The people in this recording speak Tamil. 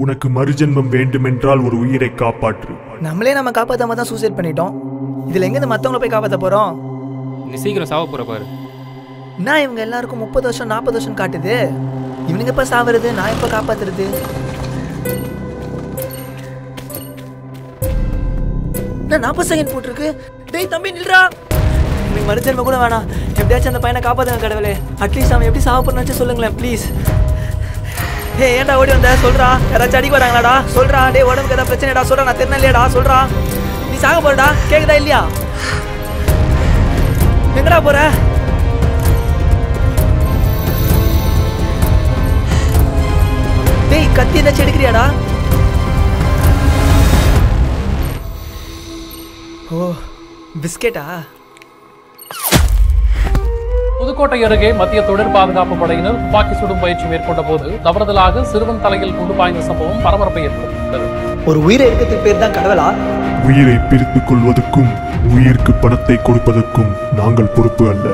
உனக்கு மறுஜென்மம் வேண்டுமென்றால் ஒரு உயிரை காப்பாற்று. நம்மளே நம்ம காப்பாற்றாம தான் சூசைட் பண்ணிட்டோம். இதில் எங்கேருந்து மற்றவங்கள போய் காப்பாற்ற போகிறோம்? நீ சீக்கிரம் சாவ போகிற பாரு. நான் இவங்க எல்லாருக்கும் 30 வருஷம் 40 வருஷம் காட்டுது. இவனுங்க எப்போ சாவுறது, நான் எப்போ காப்பாற்றுறது? நான் 40 செகண்ட் போட்டிருக்கு. டேய் தம்பி நில்றா, எனக்கு மறுஜென்மம் கூட வேணாம். எப்படியாச்சும் அந்த பையனை காப்பாற்றுங்க கடவுளே. அட்லீஸ்ட் அவன் எப்படி சாவ போறனாச்சும் சொல்லுங்களேன் ப்ளீஸ். ஏன்டா ஓடி வந்த சொல்றா, யாராச்சும் அடிக்க வராங்களாடா சொல்றா. டே உடம்புக்கு ஏதாவது பிரச்சனைடா சொல்றா, நான் தெரியல இல்லையாடா சொல்றா. நீ சாக போறடா, கேக்குதா இல்லையா? எங்கடா போற? டேய் கத்தி ஏதாச்சும் எடுக்கிறியாடா? ஓ பிஸ்கெட்டா? புதுக்கோட்டை அருகே மத்திய தொடர் பாதுகாப்பு படையினர் துப்பாக்கி சுடும் பயிற்சி மேற்கொண்ட போது தவறுதலாக சிறுவன் தலையில் கொண்டு பாய்ந்த சம்பவம் பரபரப்பை ஏற்படுத்தியுள்ளது. ஒரு உயிரை எடுக்கிறதுக்கு பேர் தான் கடவுளா? உயிரை பிரித்துக் கொள்வதற்கும் உயிருக்கு பணத்தை கொடுப்பதற்கும் நாங்கள் பொறுப்பு அல்ல.